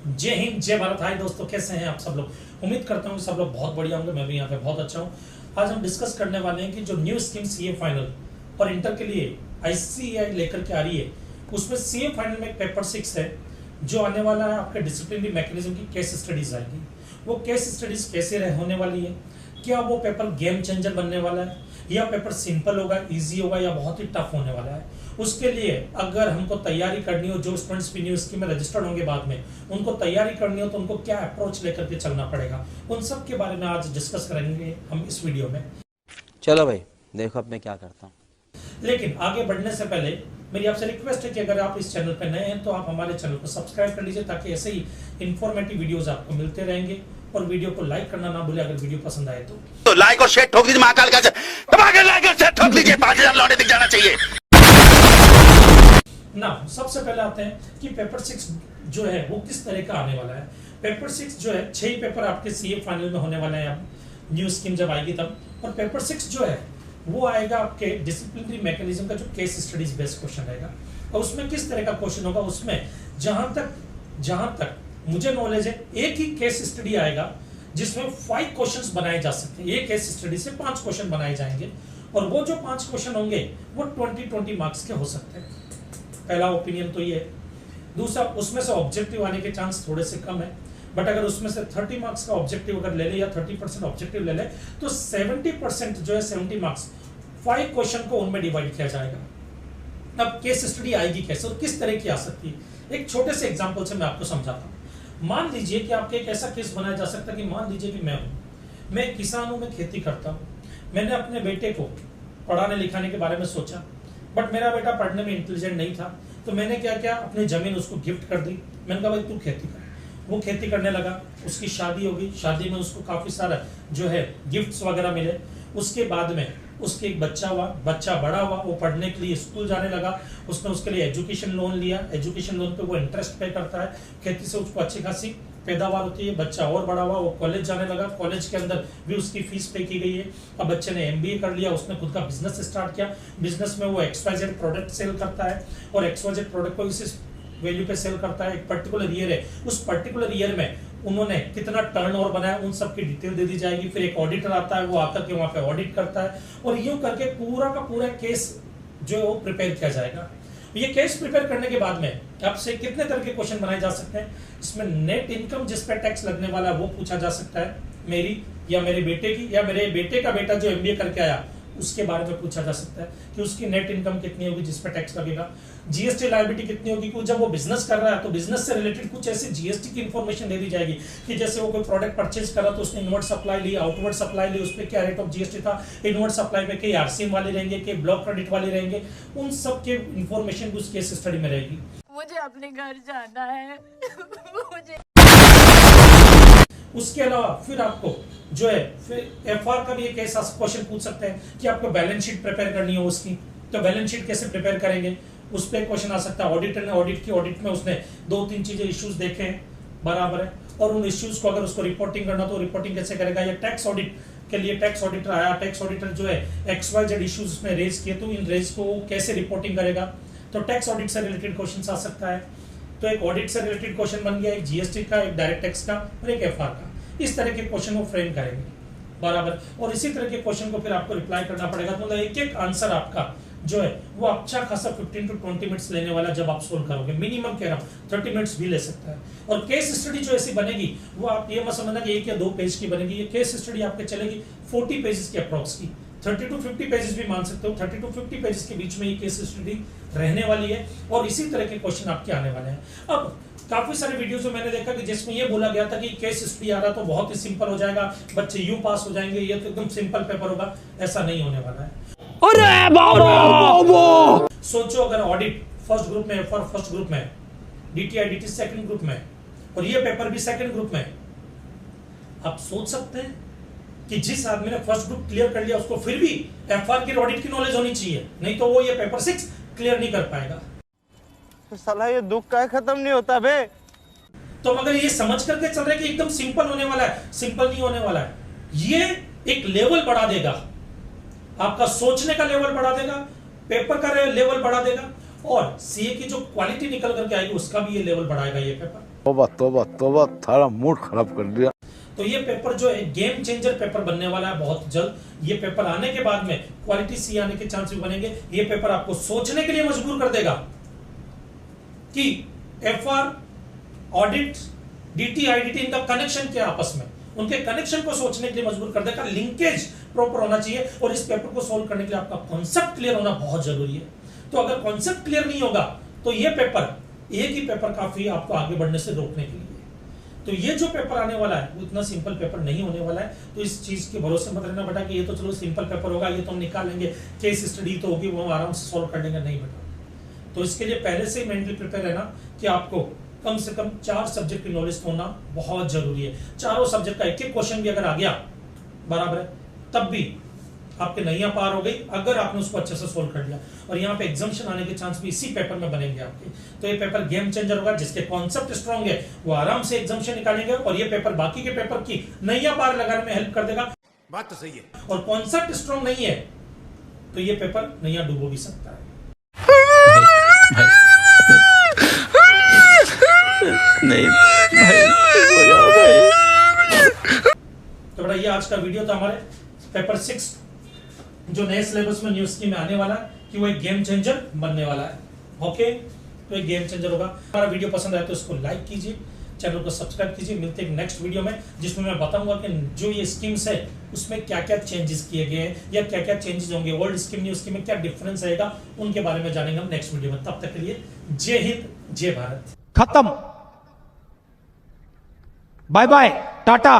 जय हिंद, जय भारत। हाय दोस्तों, कैसे हैं आप सब लोग। उम्मीद करता हूँ सब लोग बहुत बढ़िया होंगे। मैं भी यहाँ पे बहुत अच्छा हूँ। आज हम डिस्कस करने वाले हैं कि जो न्यू स्कीम सीए फाइनल और इंटर के लिए आईसीएआई लेकर के आ रही है, उसमें सीए फाइनल में पेपर 6 है जो आने वाला है। आपके डिसिप्लिनरी मैकेनिज्म की केस स्टडीज आएगी। वो केस स्टडीज कैसे होने वाली है, क्या वो पेपर गेम चेंजर बनने वाला है या पेपर सिंपल होगा, इजी होगा या बहुत ही टफ होने वाला है। उसके लिए अगर हमको तैयारी करनी हो, जो स्टूडेंट्स भी न्यू स्कीम में रजिस्टर्ड होंगे बाद में, उनको तैयारी करनी हो तो उनको क्या अप्रोच लेकर के चलना पड़ेगा, उन सब के बारे में आज डिस्कस करेंगे हम इस वीडियो में। चलो भाई, देखो अब मैं क्या करता हूँ। लेकिन आगे बढ़ने से पहले मेरी आपसे रिक्वेस्ट है कि अगर आप इस चैनल पर नए हैं तो आप हमारे चैनल को सब्सक्राइब कर लीजिए, ताकि ऐसे ही इंफॉर्मेटिव वीडियोस आपको मिलते रहेंगे। और वीडियो को लाइक करना ना भूले अगर वीडियो पसंद आए तो लाइक और शेयर ठोक दीजिए। महाकाल का दबाकर लाइक और शेयर ठोक दीजिए। 5000 लौटे दिख जाना चाहिए ना। सबसे पहले आते हैं कि पेपर 6 जो है वो किस तरह का आने वाला है। पेपर 6 जो है 6 पेपर आपके सीए फाइनल में होने वाले हैं अब न्यू स्कीम जब आएगी तब। और पेपर 6 जो है वो आएगा आपके डिसिप्लिनरी मैकेनिज्म का जो केस स्टडीज बेस्ड क्वेश्चन रहेगा। और उसमें किस तरह का क्वेश्चन होगा, उसमें जहां तक मुझे नॉलेज है एक ही केस स्टडी आएगा जिसमें 5 क्वेश्चंस बनाए जा सकते हैं। एक केस स्टडी से 5 क्वेश्चन बनाए जाएंगे और वो जो 5 क्वेश्चन होंगे वो 20 मार्क्स के हो सकते हैं। पहला ओपिनियन तो ये है। दूसरा, उसमें से ऑब्जेक्टिव आने के चांस थोड़े से कम है, बट अगर उसमें से 30 मार्क्स का ऑब्जेक्टिव अगर ले ले या 30% ऑब्जेक्टिव ले ले तो 70% जो है 70 मार्क्स 5 क्वेश्चन को उनमें डिवाइड किया जाएगा। अब केस स्टडी आएगी कैसे और किस तरह की आ सकती है, एक छोटे से एग्जाम्पल से मैं आपको समझाता हूँ। मान लीजिए कि आपके एक ऐसा केस बनाया जा सकता है कि मान लीजिए कि मैं किसान हूं, मैं खेती करता हूं, मैंने अपने बेटे को पढ़ाने लिखाने के बारे में सोचा, बट मेरा बेटा पढ़ने में इंटेलिजेंट नहीं था, तो मैंने क्या किया, अपनी जमीन उसको गिफ्ट कर दी। मैंने कहा भाई तू खेती कर। वो खेती करने लगा, उसकी शादी होगी, शादी में उसको काफी सारा जो है गिफ्ट्स वगैरह मिले। उसके बाद में उसके एक बच्चा हुआ, बच्चा बड़ा हुआ, वो पढ़ने के लिए स्कूल जाने लगा। उसने उसके लिए एजुकेशन लोन लिया, एजुकेशन लोन पे वो इंटरेस्ट पे करता है, खेती से उसको अच्छी खासी पैदावार होती है। बच्चा और बड़ा हुआ, वो कॉलेज जाने लगा, कॉलेज के अंदर भी उसकी फीस पे की गई है। अब बच्चे ने एमबीए कर लिया, उसने खुद का बिजनेस स्टार्ट किया। बिजनेस में वो XYZ प्रोडक्ट सेल करता है और XYZ प्रोडक्ट को इस वैल्यू पे सेल करता है। एक पर्टिकुलर ईयर है, उस पर्टिकुलर ईयर में उन्होंने कितना टर्नओवर बनाया उन सब की डिटेल दे दी जाएगी। फिर एक ऑडिटर आता है, वो आकर के वहां पे ऑडिट करता है और यूं करके पूरा का पूरा केस जो है वो प्रिपेयर किया जाएगा। ये केस प्रिपेयर करने के बाद में आपसे कितने तरह के क्वेश्चन बनाए जा सकते हैं। इसमें नेट इनकम जिस पे टैक्स लगने वाला है वो पूछा जा सकता है, मेरी या मेरे बेटे की, या मेरे बेटे का बेटा जो एमबीए करके आया उसके बारे में पूछा जा सकता है कि उसकी नेट इनकम कितनी होगी जिस पे टैक्स लगेगा। जीएसटी लायबिलिटी कितनी होगी, जब वो बिजनेस कर रहा है तो बिजनेस से रिलेटेड कुछ ऐसी जीएसटी की इंफॉर्मेशन दे दी जाएगी कि जैसे वो कोई प्रोडक्ट परचेज कर रहा तो उसने इनवर्ड सप्लाई ली, आउटवर्ड सप्लाई ली, उस पर क्या रेट ऑफ जीएसटी था, इनवर्ड सप्लाई पे कई आरसीएम वाले रहेंगे, कई ब्लॉक क्रेडिट वाले रहेंगे, उन सब के इंफॉर्मेशन उस केस स्टडी में रहेगी। मुझे अपने घर जाना है मुझे। उसके अलावा फिर आपको जो है फिर एफआर का भी एक ऐसा क्वेश्चन पूछ सकते हैं कि आपको बैलेंस शीट प्रिपेयर करनी हो उसकी, तो बैलेंस शीट कैसे प्रिपेयर करेंगे उस पर क्वेश्चन आ सकता है। ऑडिटर ने ऑडिट में उसने 2-3 चीजें इश्यूज देखे हैं, बराबर है, और उन इश्यूज को अगर उसको रिपोर्टिंग करना तो रिपोर्टिंग कैसे करेगा। या टैक्स ऑडिट के लिए टैक्स ऑडिटर आया, टैक्स ऑडिटर जो है XYZ इश्यूज उसने रेज किए, तो इन रेज को कैसे रिपोर्टिंग करेगा। तो टैक्स ऑडिट से रिलेटेड क्वेश्चन आ सकता है। तो एक ऑडिट से रिलेटेड क्वेश्चन बन गया, एक जीएसटी का, एक डायरेक्ट टैक्स का और एक एफआर का। इस तरह के क्वेश्चन वो फ्रेम करेंगे, बराबर। और इसी तरह के क्वेश्चन को फिर आपको रिप्लाई करना पड़ेगा। तो मतलब एक आंसर आपका जो है वो अच्छा खासा 15 to 20 मिनट्स लेने वाला जब आप सोल्व करोगे। मिनिमम कह रहा हूँ 30 मिनट्स भी ले सकता है। और केस स्टडी जो ऐसी बनेगी वो आप ये मत समझना कि 1 या 2 पेज की बनेगी। ये केस स्टडी आपके चलेगी 40 पेजेस की अप्रोक्स की, 30 to 50 पेजेस भी मान सकते हो। 30 to 50 पेजेस के बीच में ये केस स्टडी रहने वाली है और इसी तरह के क्वेश्चन आपके आने वाले हैं। अब काफी सारे वीडियोस में मैंने देखा कि जिसमें ये बोला गया था कि केस स्टडी आ रहा तो बहुत ही सिंपल हो जाएगा, बच्चे यूं पास हो जाएंगे, ये तो एकदम सिंपल पेपर होगा। ऐसा नहीं होने वाला है। अरे बाबा! सोचो अगर ऑडिट फर्स्ट ग्रुप में, फॉर फर्स्ट ग्रुप में, डीटीआई डीटी सेकंड ग्रुप में और ये पेपर भी सेकंड ग्रुप में, आप सोच सकते हैं कि जिस आदमी ने फर्स्ट ग्रुप क्लियर कर लिया उसको फिर भी एफआर की ऑडिट की नॉलेज होनी चाहिए, नहीं तो वो ये पेपर 6 क्लियर नहीं कर पाएगा। साला ये दुख का खत्म नहीं होता बे। तो मगर ये समझ करके चल रहे कि एकदम सिंपल होने वाला है, सिंपल नहीं होने वाला है। ये एक लेवल बढ़ा देगा, आपका सोचने का लेवल बढ़ा देगा, पेपर का लेवल बढ़ा देगा और सीए की जो क्वालिटी निकल करके आएगी उसका भी ये लेवल बढ़ाएगा ये पेपर। तोबा तोबा तोबा, थारा मूड खराब कर दिया। तो ये पेपर जो है गेम चेंजर पेपर बनने वाला है बहुत जल्द। ये पेपर आने के बाद में क्वालिटी सी आने के चांस भी बनेंगे। ये पेपर आपको सोचने के लिए मजबूर कर देगा कि एफआर, ऑडिट, डीटी, आईडीटी, इनका कनेक्शन क्या आपस में, उनके कनेक्शन को सोचने के लिए मजबूर कर देगा। लिंकेज प्रॉपर होना चाहिए और इस पेपर को सोल्व करने के लिए आपका कॉन्सेप्ट क्लियर होना बहुत जरूरी है। तो अगर कॉन्सेप्ट क्लियर नहीं होगा तो ये पेपर, एक ही पेपर काफी आपको आगे बढ़ने से रोकने के लिए। तो ये जो पेपर आने वाला है वो इतना सिंपल पेपर नहीं होने वाला है। तो इस चीज के भरोसे मत रहना बेटा कि ये तो चलो सिंपल पेपर होगा, ये तो हम निकाल लेंगे, केस स्टडी तो होगी, वो आराम से सॉल्व कर लेंगे। नहीं बेटा, तो इसके लिए पहले से ही मेंटली प्रिपेयर रहना कि आपको कम से कम 4 सब्जेक्ट की नॉलेज होना बहुत जरूरी है। चारों सब्जेक्ट का एक एक क्वेश्चन भी अगर आ गया बराबर है, तब भी आपके नैया पार हो गई अगर आपने उसको अच्छे से सोल्व कर लिया। और यहाँ पे एग्जामिशन आने के चांस भी इसी पेपर में बनेंगे आपके। तो ये पेपर गेम चेंजर होगा। जिसके कॉन्सेप्ट स्ट्रांग है वो आराम से एग्जामिशन निकालेंगे और ये पेपर बाकी के पेपर की नैया पार लगाने में हेल्प कर देगा। बात तो सही है। और कॉन्सेप्ट स्ट्रांग नहीं है तो ये पेपर नैया डूबो भी सकता है। नहीं भाई, तो बड़ा ये आज का वीडियो था हमारे पेपर 6 जो नए सिलेबस में न्यू स्कीम में आने वाला है कि वो एक गेम चेंजर बनने वाला है। ओके, तो एक गेम चेंजर होगा। हमारा वीडियो पसंद आए तो उसको लाइक कीजिए, चैनल को सब्सक्राइब कीजिए। मिलते हैं नेक्स्ट वीडियो में जिसमें मैं बताऊंगा कि जो ये स्कीम्स है उसमें क्या क्या चेंजेस किए गए हैं या क्या क्या चेंजेस होंगे, ओल्ड स्कीम न्यू स्कीम में क्या डिफरेंस रहेगा, उनके बारे में जानेंगे हम नेक्स्ट वीडियो में। तब तक के लिए जय हिंद, जय भारत। खत्म, बाय बाय, टाटा।